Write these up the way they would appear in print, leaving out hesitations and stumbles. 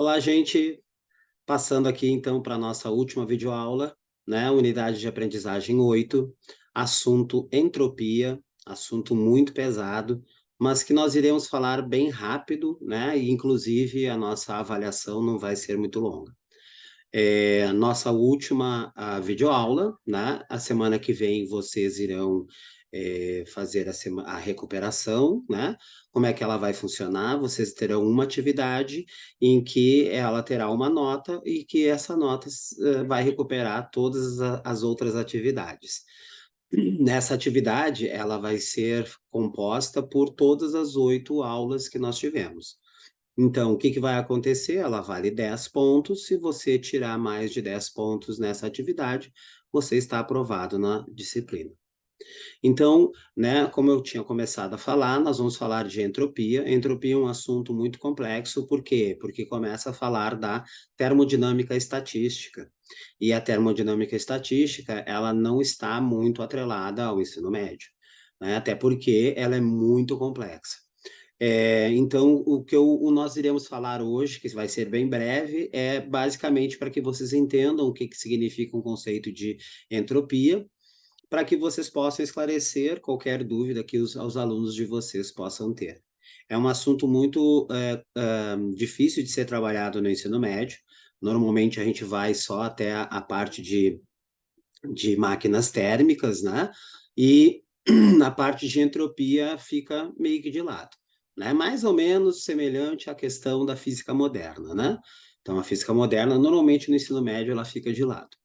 Olá, gente. Passando aqui, então, para a nossa última videoaula, né? Unidade de aprendizagem 8, assunto entropia, assunto muito pesado, mas que nós iremos falar bem rápido, né? E, inclusive, a nossa avaliação não vai ser muito longa. Nossa última videoaula, né? A semana que vem vocês irão fazer a recuperação, né? Como é que ela vai funcionar? Vocês terão uma atividade em que ela terá uma nota e que essa nota vai recuperar todas as outras atividades. Nessa atividade, ela vai ser composta por todas as 8 aulas que nós tivemos. Então, o que vai acontecer? Ela vale 10 pontos. Se você tirar mais de 10 pontos nessa atividade, você está aprovado na disciplina. Então, né, como eu tinha começado a falar, nós vamos falar de entropia. Entropia é um assunto muito complexo, por quê? Porque começa a falar da termodinâmica estatística. E a termodinâmica estatística, ela não está muito atrelada ao ensino médio, né? Até porque ela é muito complexa. Então, nós iremos falar hoje, que vai ser bem breve, é basicamente para que vocês entendam o que significa um conceito de entropia, para que vocês possam esclarecer qualquer dúvida que os alunos de vocês possam ter. É um assunto muito difícil de ser trabalhado no ensino médio. Normalmente a gente vai só até a parte de máquinas térmicas, né? E na parte de entropia fica meio que de lado, né? Mais ou menos semelhante à questão da física moderna, né? Então, a física moderna, normalmente no ensino médio, ela fica de lado.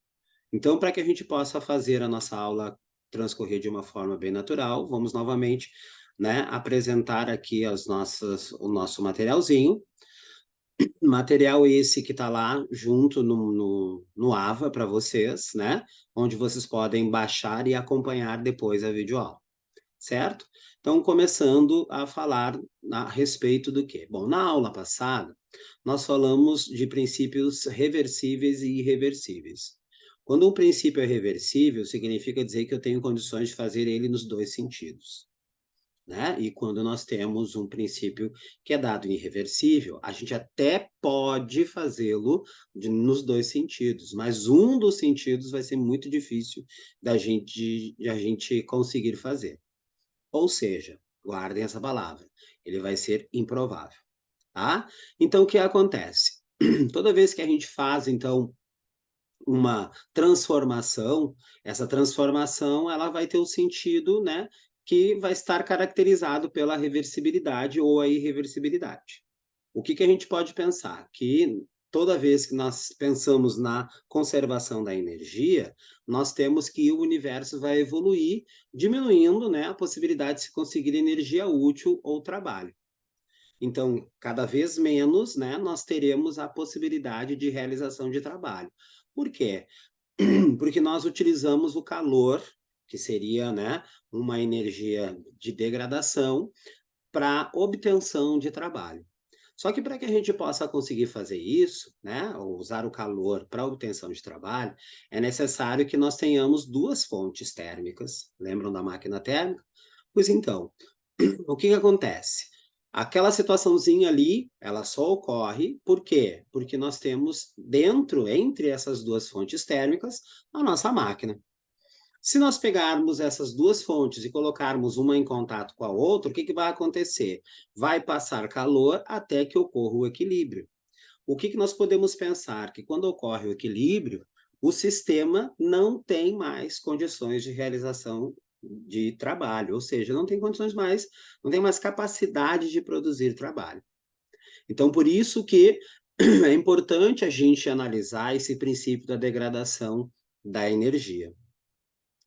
Então, para que a gente possa fazer a nossa aula transcorrer de uma forma bem natural, vamos novamente, né, apresentar aqui o nosso materialzinho. Material esse que está lá junto no AVA para vocês, né? Onde vocês podem baixar e acompanhar depois a videoaula, certo? Então, começando a falar a respeito do quê? Bom, na aula passada, nós falamos de princípios reversíveis e irreversíveis. Quando um princípio é reversível, significa dizer que eu tenho condições de fazer ele nos dois sentidos, né? E quando nós temos um princípio que é dado irreversível, a gente até pode fazê-lo nos dois sentidos, mas um dos sentidos vai ser muito difícil de a gente conseguir fazer. Ou seja, guardem essa palavra, ele vai ser improvável, tá? Então, o que acontece? Toda vez que a gente faz, então, uma transformação, essa transformação ela vai ter um sentido, né, que vai estar caracterizado pela reversibilidade ou a irreversibilidade. O que a gente pode pensar? Que toda vez que nós pensamos na conservação da energia, nós temos que o universo vai evoluir, diminuindo, né, a possibilidade de se conseguir energia útil ou trabalho. Então, cada vez menos, né, nós teremos a possibilidade de realização de trabalho. Por quê? Porque nós utilizamos o calor, que seria, né, uma energia de degradação, para obtenção de trabalho. Só que para que a gente possa conseguir fazer isso, né, ou usar o calor para obtenção de trabalho, é necessário que nós tenhamos duas fontes térmicas. Lembram da máquina térmica? Pois então, o que acontece? Aquela situaçãozinha ali, ela só ocorre, por quê? Porque nós temos dentro, entre essas duas fontes térmicas, a nossa máquina. Se nós pegarmos essas duas fontes e colocarmos uma em contato com a outra, o que vai acontecer? Vai passar calor até que ocorra o equilíbrio. O que nós podemos pensar? Que quando ocorre o equilíbrio, o sistema não tem mais condições de realização de trabalho, ou seja, não tem mais capacidade de produzir trabalho. Então, por isso que é importante a gente analisar esse princípio da degradação da energia.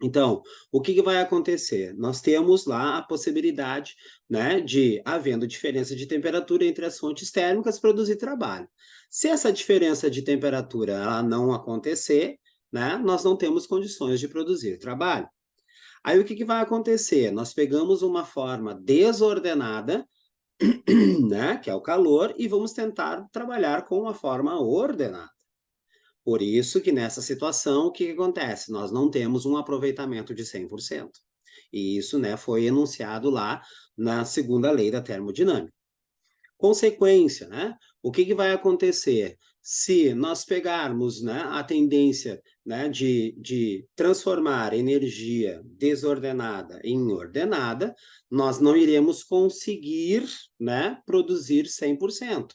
Então, o que vai acontecer? Nós temos lá a possibilidade, né, de, havendo diferença de temperatura entre as fontes térmicas, produzir trabalho. Se essa diferença de temperatura ela não acontecer, né, nós não temos condições de produzir trabalho. Aí o que vai acontecer? Nós pegamos uma forma desordenada, né, que é o calor, e vamos tentar trabalhar com uma forma ordenada. Por isso que nessa situação, o que acontece? Nós não temos um aproveitamento de 100%. E isso, né, foi enunciado lá na segunda lei da termodinâmica. Consequência, né? O que vai acontecer? Se nós pegarmos, né, a tendência, né, de transformar energia desordenada em ordenada, nós não iremos conseguir, né, produzir 100%.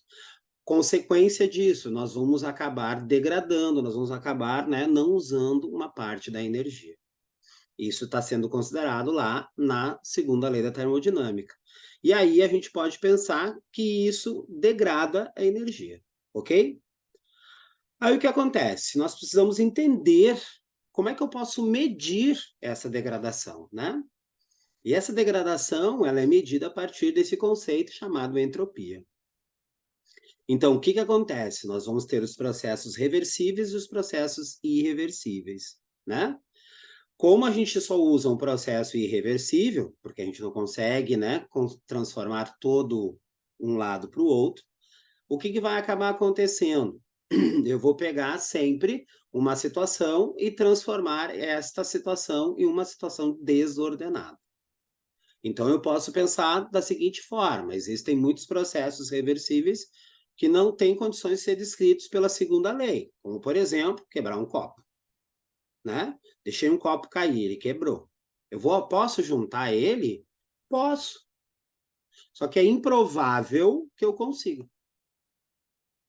Consequência disso, nós vamos acabar degradando, nós vamos acabar, né, não usando uma parte da energia. Isso está sendo considerado lá na segunda lei da termodinâmica. E aí a gente pode pensar que isso degrada a energia, ok? Aí o que acontece? Nós precisamos entender como é que eu posso medir essa degradação, né? E essa degradação, ela é medida a partir desse conceito chamado entropia. Então, o que acontece? Nós vamos ter os processos reversíveis e os processos irreversíveis, né? Como a gente só usa um processo irreversível, porque a gente não consegue, né, transformar todo um lado para o outro, o que vai acabar acontecendo? Eu vou pegar sempre uma situação e transformar esta situação em uma situação desordenada. Então, eu posso pensar da seguinte forma: existem muitos processos reversíveis que não têm condições de ser descritos pela segunda lei, como, por exemplo, quebrar um copo, né? Deixei um copo cair, ele quebrou. Posso juntar ele? Posso. Só que é improvável que eu consiga.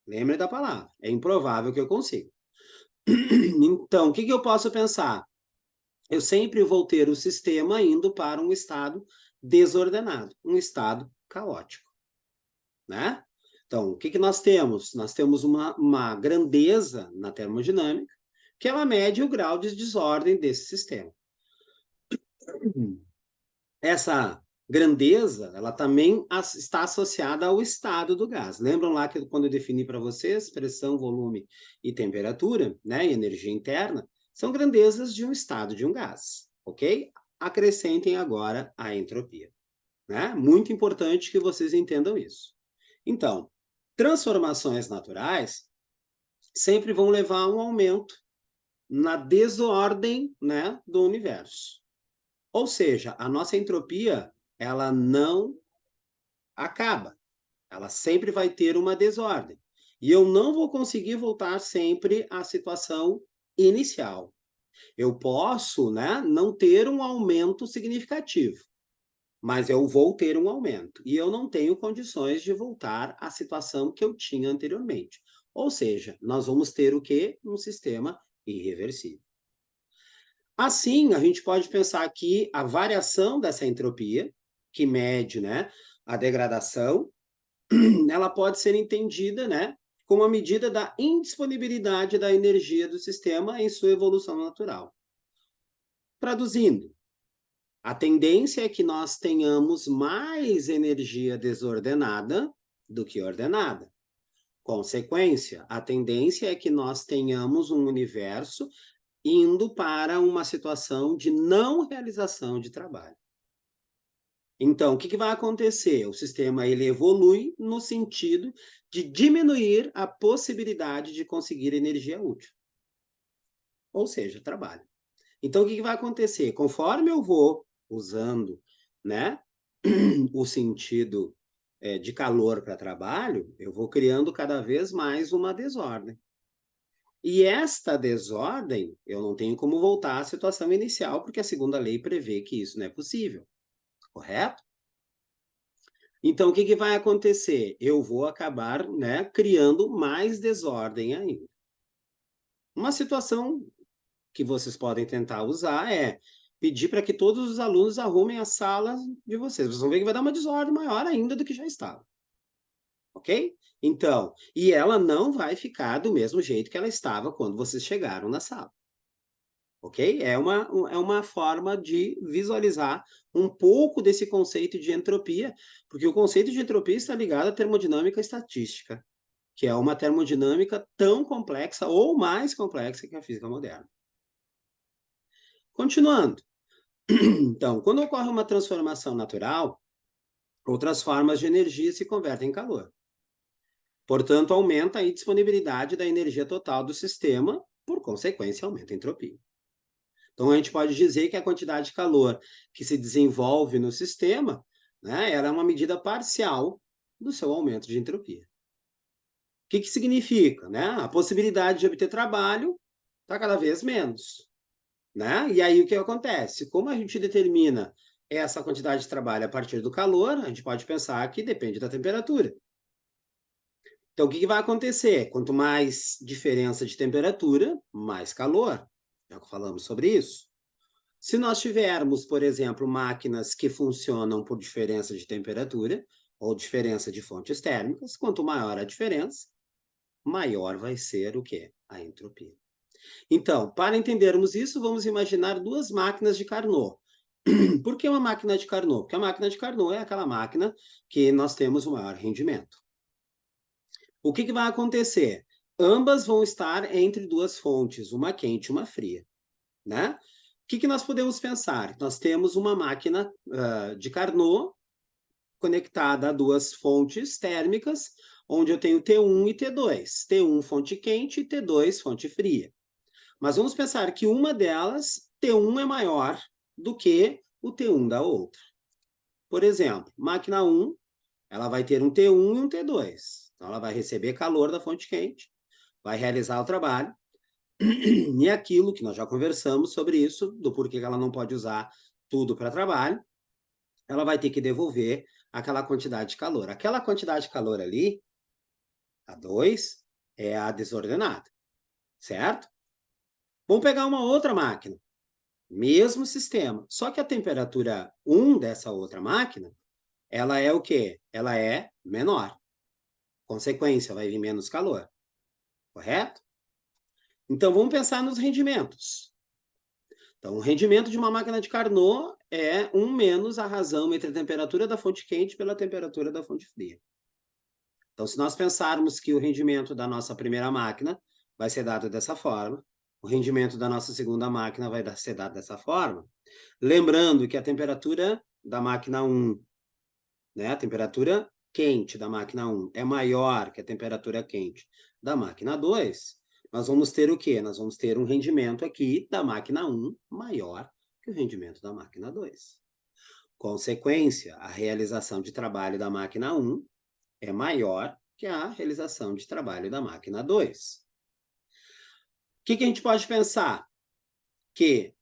Lembre da palavra. É improvável que eu consiga. Então, o que eu posso pensar? Eu sempre vou ter o sistema indo para um estado desordenado, um estado caótico, né? Então, o que nós temos? Nós temos uma grandeza na termodinâmica, que ela mede o grau de desordem desse sistema. Essa grandeza, ela também está associada ao estado do gás. Lembram lá que quando eu defini para vocês pressão, volume e temperatura, né, e energia interna, são grandezas de um estado de um gás, ok? Acrescentem agora a entropia, né? Muito importante que vocês entendam isso. Então, transformações naturais sempre vão levar a um aumento na desordem, né, do universo. Ou seja, a nossa entropia, ela não acaba. Ela sempre vai ter uma desordem. E eu não vou conseguir voltar sempre à situação inicial. Eu posso, né, não ter um aumento significativo, mas eu vou ter um aumento. E eu não tenho condições de voltar à situação que eu tinha anteriormente. Ou seja, nós vamos ter o quê? Um sistema irreversível. Assim, a gente pode pensar que a variação dessa entropia, que mede, né, a degradação, ela pode ser entendida, né, como a medida da indisponibilidade da energia do sistema em sua evolução natural. Traduzindo, a tendência é que nós tenhamos mais energia desordenada do que ordenada. Consequência, a tendência é que nós tenhamos um universo indo para uma situação de não realização de trabalho. Então, o que vai acontecer? O sistema ele evolui no sentido de diminuir a possibilidade de conseguir energia útil, ou seja, trabalho. Então, o que vai acontecer? Conforme eu vou usando, né, o sentido de calor para trabalho, eu vou criando cada vez mais uma desordem. E esta desordem, eu não tenho como voltar à situação inicial, porque a segunda lei prevê que isso não é possível, correto? Então, o que vai acontecer? Eu vou acabar, né, criando mais desordem ainda. Uma situação que vocês podem tentar usar é pedir para que todos os alunos arrumem a sala de vocês. Vocês vão ver que vai dar uma desordem maior ainda do que já estava. Ok? Então, e ela não vai ficar do mesmo jeito que ela estava quando vocês chegaram na sala. Ok? É uma forma de visualizar um pouco desse conceito de entropia, porque o conceito de entropia está ligado à termodinâmica estatística, que é uma termodinâmica tão complexa ou mais complexa que a física moderna. Continuando. Então, quando ocorre uma transformação natural, outras formas de energia se convertem em calor. Portanto, aumenta a disponibilidade da energia total do sistema, por consequência, aumenta a entropia. Então, a gente pode dizer que a quantidade de calor que se desenvolve no sistema, né, ela é uma medida parcial do seu aumento de entropia. O que significa? Né? A possibilidade de obter trabalho está cada vez menos. Né? E aí o que acontece? Como a gente determina essa quantidade de trabalho a partir do calor, a gente pode pensar que depende da temperatura. Então, o que vai acontecer? Quanto mais diferença de temperatura, mais calor. Já falamos sobre isso. Se nós tivermos, por exemplo, máquinas que funcionam por diferença de temperatura ou diferença de fontes térmicas, quanto maior a diferença, maior vai ser o quê? A entropia. Então, para entendermos isso, vamos imaginar duas máquinas de Carnot. Por que uma máquina de Carnot? Porque a máquina de Carnot é aquela máquina que nós temos o maior rendimento. O que vai acontecer? Ambas vão estar entre duas fontes, uma quente e uma fria. Né? O que nós podemos pensar? Nós temos uma máquina de Carnot conectada a duas fontes térmicas, onde eu tenho T1 e T2. T1 fonte quente e T2 fonte fria. Mas vamos pensar que uma delas, T1 é maior do que o T1 da outra. Por exemplo, máquina 1, ela vai ter um T1 e um T2. Então, ela vai receber calor da fonte quente, vai realizar o trabalho, e aquilo que nós já conversamos sobre isso, do porquê que ela não pode usar tudo para trabalho, ela vai ter que devolver aquela quantidade de calor. Aquela quantidade de calor ali, a 2, é a desordenada, certo? Vamos pegar uma outra máquina, mesmo sistema, só que a temperatura 1 dessa outra máquina, ela é o quê? Ela é menor. Consequência, vai vir menos calor, correto? Então, vamos pensar nos rendimentos. Então, o rendimento de uma máquina de Carnot é 1 menos a razão entre a temperatura da fonte quente pela temperatura da fonte fria. Então, se nós pensarmos que o rendimento da nossa primeira máquina vai ser dado dessa forma, o rendimento da nossa segunda máquina vai ser dado dessa forma, lembrando que a temperatura da máquina 1, né, a temperatura quente da máquina 1 é maior que a temperatura quente da máquina 2, nós vamos ter o quê? Nós vamos ter um rendimento aqui da máquina 1 maior que o rendimento da máquina 2. Consequência, a realização de trabalho da máquina 1 é maior que a realização de trabalho da máquina 2. O que a gente pode pensar? Que,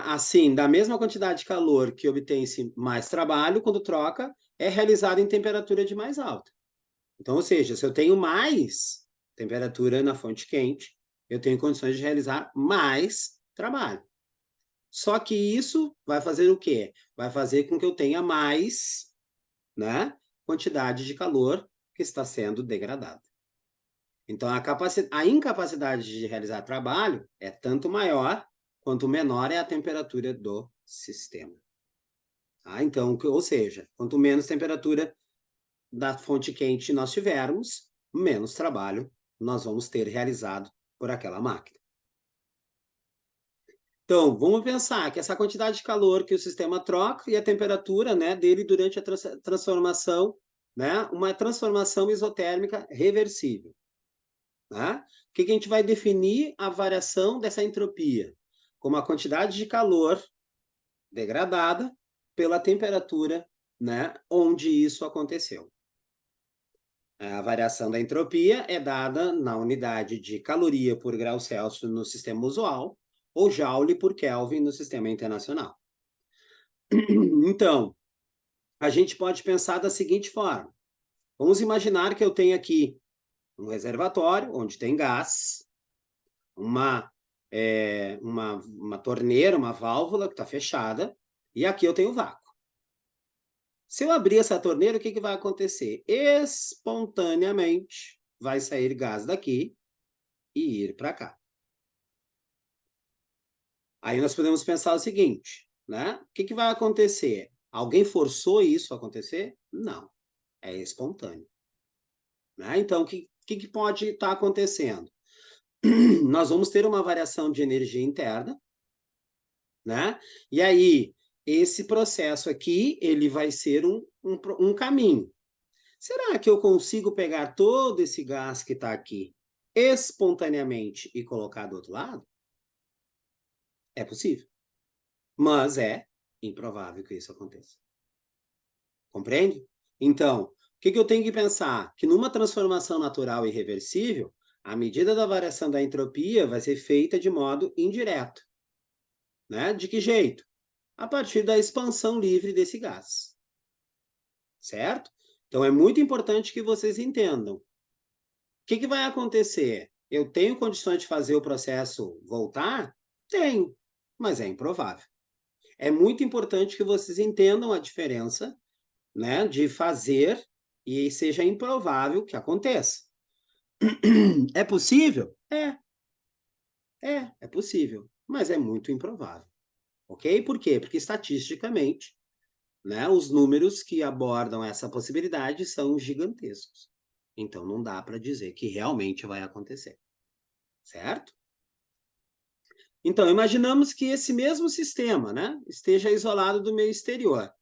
assim, da mesma quantidade de calor que obtém-se mais trabalho, quando troca, é realizado em temperatura de mais alta. Então, ou seja, se eu tenho mais temperatura na fonte quente, eu tenho condições de realizar mais trabalho. Só que isso vai fazer o quê? Vai fazer com que eu tenha mais, né, quantidade de calor que está sendo degradada. Então, a incapacidade de realizar trabalho é tanto maior quanto menor é a temperatura do sistema. Então, ou seja, quanto menos temperatura da fonte quente nós tivermos, menos trabalho nós vamos ter realizado por aquela máquina. Então, vamos pensar que essa quantidade de calor que o sistema troca e a temperatura, né, dele durante a transformação, né, uma transformação isotérmica reversível. Né? O que a gente vai definir a variação dessa entropia? Como a quantidade de calor degradada pela temperatura, né, onde isso aconteceu. A variação da entropia é dada na unidade de caloria por grau Celsius no sistema usual ou Joule por Kelvin no sistema internacional. Então, a gente pode pensar da seguinte forma. Vamos imaginar que eu tenho aqui um reservatório onde tem gás, uma torneira, uma válvula que está fechada, e aqui eu tenho vácuo. Se eu abrir essa torneira, o que vai acontecer? Espontaneamente vai sair gás daqui e ir para cá. Aí nós podemos pensar o seguinte, né? O que vai acontecer? Alguém forçou isso a acontecer? Não, é espontâneo. Né? Então, o que pode estar acontecendo? Nós vamos ter uma variação de energia interna, né? E aí, esse processo aqui, ele vai ser um caminho. Será que eu consigo pegar todo esse gás que está aqui espontaneamente e colocar do outro lado? É possível, mas é improvável que isso aconteça. Compreende? Então, o que eu tenho que pensar? Que numa transformação natural irreversível, a medida da variação da entropia vai ser feita de modo indireto. Né? De que jeito? A partir da expansão livre desse gás. Certo? Então, é muito importante que vocês entendam. O que vai acontecer? Eu tenho condições de fazer o processo voltar? Tenho, mas é improvável. É muito importante que vocês entendam a diferença, né, de fazer e seja improvável que aconteça. É possível? É possível, mas é muito improvável. Ok? Por quê? Porque estatisticamente, né, os números que abordam essa possibilidade são gigantescos. Então, não dá para dizer que realmente vai acontecer. Certo? Então, imaginamos que esse mesmo sistema, né, esteja isolado do meio exterior.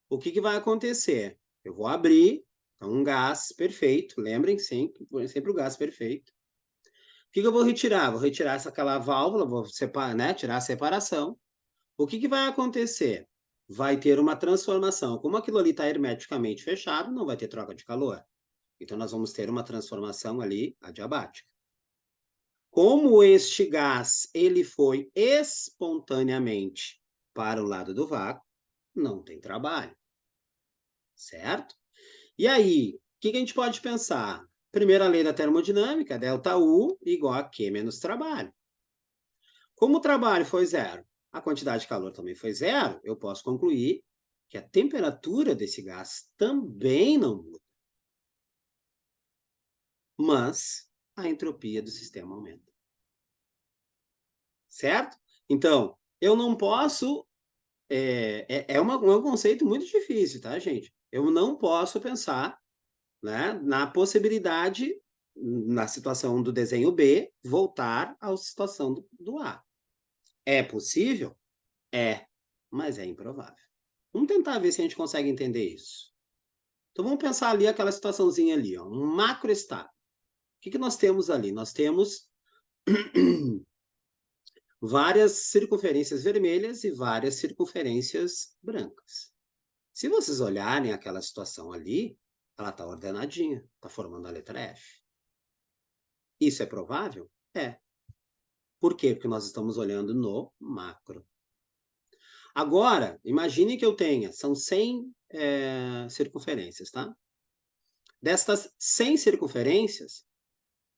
O que vai acontecer? Eu vou abrir um gás perfeito, lembrem sempre o gás perfeito. O que eu vou retirar? Vou retirar aquela válvula, vou separar, né, tirar a separação. O que vai acontecer? Vai ter uma transformação. Como aquilo ali está hermeticamente fechado, não vai ter troca de calor. Então, nós vamos ter uma transformação ali adiabática. Como este gás ele foi espontaneamente para o lado do vácuo, não tem trabalho. Certo? E aí, o que a gente pode pensar? Primeira lei da termodinâmica, ΔU igual a Q menos trabalho. Como o trabalho foi zero, a quantidade de calor também foi zero, eu posso concluir que a temperatura desse gás também não muda. Mas a entropia do sistema aumenta. Certo? Então, eu não posso... É um conceito muito difícil, tá, gente? Eu não posso pensar, né, na possibilidade, na situação do desenho B, voltar à situação do A. É possível? É, mas é improvável. Vamos tentar ver se a gente consegue entender isso. Então, vamos pensar ali aquela situaçãozinha ali, ó, um macroestado. O que nós temos ali? Nós temos várias circunferências vermelhas e várias circunferências brancas. Se vocês olharem aquela situação ali, ela está ordenadinha, está formando a letra F. Isso é provável? É. Por quê? Porque nós estamos olhando no macro. Agora, imagine que eu tenha, são 100 circunferências, tá? Destas 100 circunferências,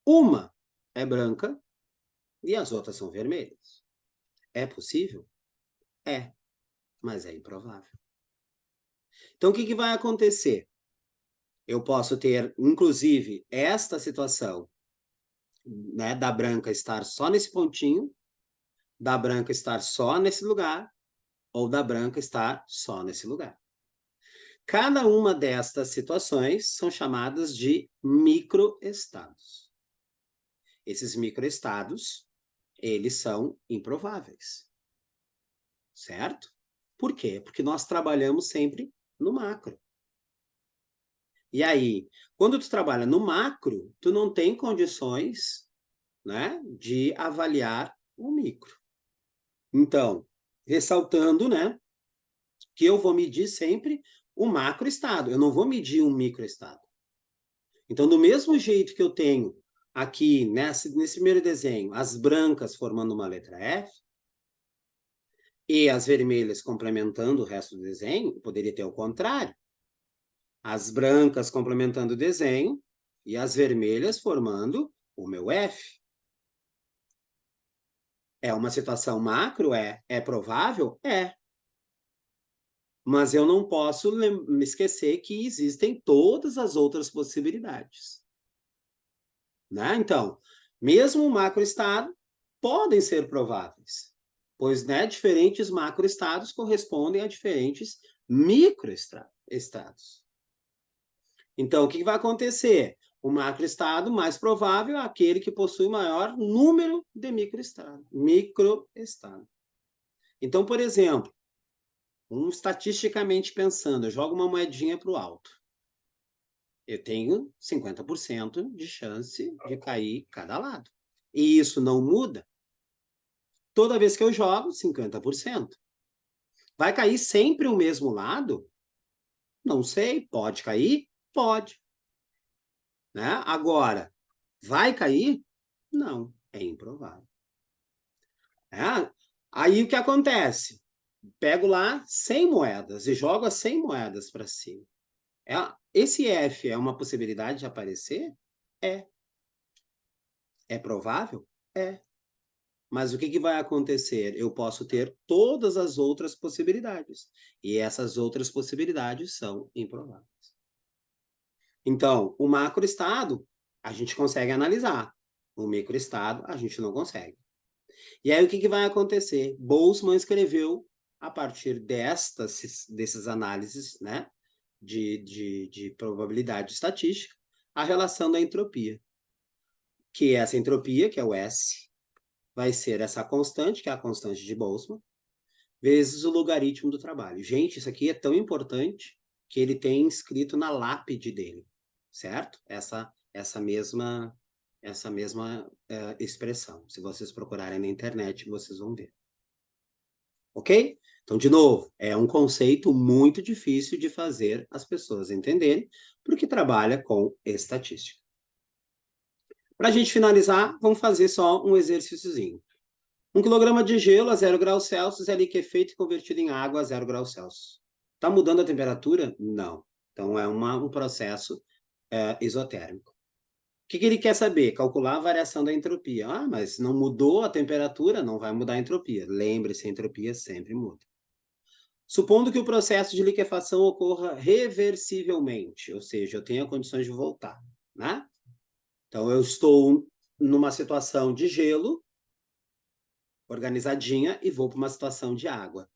uma é branca e as outras são vermelhas. É possível? É, mas é improvável. Então, o que vai acontecer? Eu posso ter, inclusive, esta situação, né, da branca estar só nesse pontinho, da branca estar só nesse lugar, ou da branca estar só nesse lugar. Cada uma destas situações são chamadas de microestados. Esses microestados, eles são improváveis. Certo? Por quê? Porque nós trabalhamos sempre no macro. E aí, quando tu trabalha no macro, tu não tem condições, né, de avaliar o micro. Então, ressaltando, né, que eu vou medir sempre o macroestado, eu não vou medir um microestado. Então, do mesmo jeito que eu tenho aqui, nesse primeiro desenho, as brancas formando uma letra F, e as vermelhas complementando o resto do desenho, poderia ter o contrário. As brancas complementando o desenho e as vermelhas formando o meu F. É uma situação macro? É provável? É. Mas eu não posso me esquecer que existem todas as outras possibilidades. Né? Então, mesmo o macroestado podem ser prováveis, pois, né, diferentes macroestados correspondem a diferentes microestados. Então, o que vai acontecer? O macroestado mais provável é aquele que possui maior número de microestados. Então, por exemplo, estatisticamente pensando, eu jogo uma moedinha para o alto. Eu tenho 50% de chance de cair cada lado. E isso não muda. Toda vez que eu jogo, 50%. Vai cair sempre o mesmo lado? Não sei, pode cair, Pode, né? Agora, vai cair? Não, é improvável. É? Aí o que acontece? Pego lá 100 moedas e jogo as 100 moedas para cima. Esse F é uma possibilidade de aparecer? É. É provável? É. Mas o que vai acontecer? Eu posso ter todas as outras possibilidades. E essas outras possibilidades são improváveis. Então, o macroestado, a gente consegue analisar. O microestado, a gente não consegue. E aí, o que vai acontecer? Boltzmann escreveu, a partir desses análises, né, de probabilidade estatística, a relação da entropia. Que essa entropia, que é o S, vai ser essa constante, que é a constante de Boltzmann, vezes o logaritmo do trabalho. Gente, isso aqui é tão importante que ele tem escrito na lápide dele, certo? Essa mesma expressão. Se vocês procurarem na internet, vocês vão ver. Ok? Então, de novo, é um conceito muito difícil de fazer as pessoas entenderem, porque trabalha com estatística. Para a gente finalizar, vamos fazer só um exercíciozinho. 1 quilograma de gelo a 0 graus Celsius é liquefeito e convertido em água a 0 graus Celsius. Está mudando a temperatura? Não. Então, é um processo isotérmico. O que ele quer saber? Calcular a variação da entropia. Ah, mas não mudou a temperatura, não vai mudar a entropia. Lembre-se, a entropia sempre muda. Supondo que o processo de liquefação ocorra reversivelmente, ou seja, eu tenha condições de voltar, né? Então, eu estou numa situação de gelo, organizadinha, e vou para uma situação de água,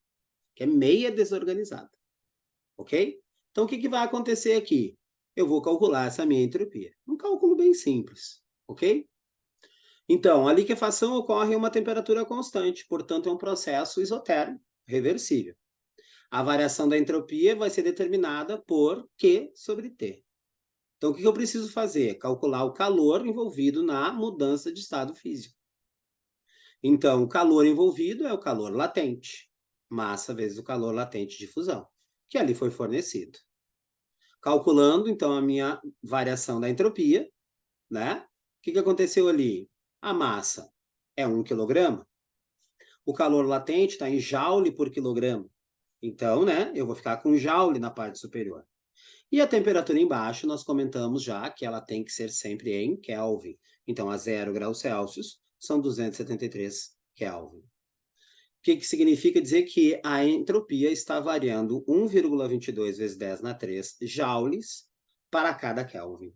que é meia desorganizada, ok? Então, o que vai acontecer aqui? Eu vou calcular essa minha entropia. Um cálculo bem simples, ok? Então, a liquefação ocorre em uma temperatura constante, portanto, é um processo isotérmico, reversível. A variação da entropia vai ser determinada por Q sobre T. Então, o que eu preciso fazer? Calcular o calor envolvido na mudança de estado físico. Então, o calor envolvido é o calor latente, massa vezes o calor latente de fusão, que ali foi fornecido. Calculando, então, a minha variação da entropia, né? O que aconteceu ali? A massa é 1 quilograma, o calor latente está em joule por quilograma. Então, né, eu vou ficar com joule na parte superior. E a temperatura embaixo, nós comentamos já que ela tem que ser sempre em Kelvin. Então, a 0 graus Celsius são 273 Kelvin. O que significa dizer que a entropia está variando 1,22 vezes 10 na 3 joules para cada Kelvin.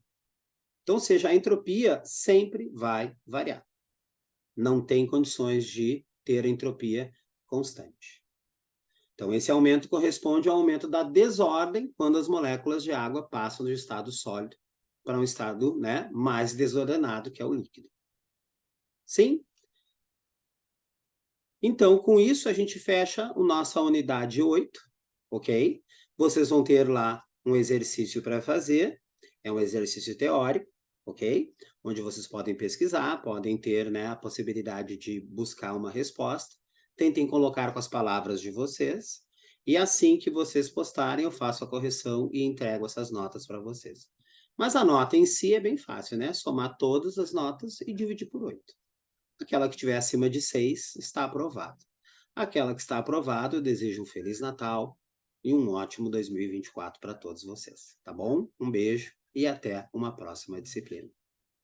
Então, ou seja, a entropia sempre vai variar. Não tem condições de ter entropia constante. Então, esse aumento corresponde ao aumento da desordem quando as moléculas de água passam do estado sólido para um estado, né, mais desordenado, que é o líquido. Sim? Então, com isso, a gente fecha a nossa unidade 8, ok? Vocês vão ter lá um exercício para fazer, é um exercício teórico, ok? Onde vocês podem pesquisar, podem ter, né, a possibilidade de buscar uma resposta. Tentem colocar com as palavras de vocês, e assim que vocês postarem, eu faço a correção e entrego essas notas para vocês. Mas a nota em si é bem fácil, né? Somar todas as notas e dividir por 8. Aquela que tiver acima de 6 está aprovada. Aquela que está aprovada, eu desejo um Feliz Natal e um ótimo 2024 para todos vocês, tá bom? Um beijo e até uma próxima disciplina.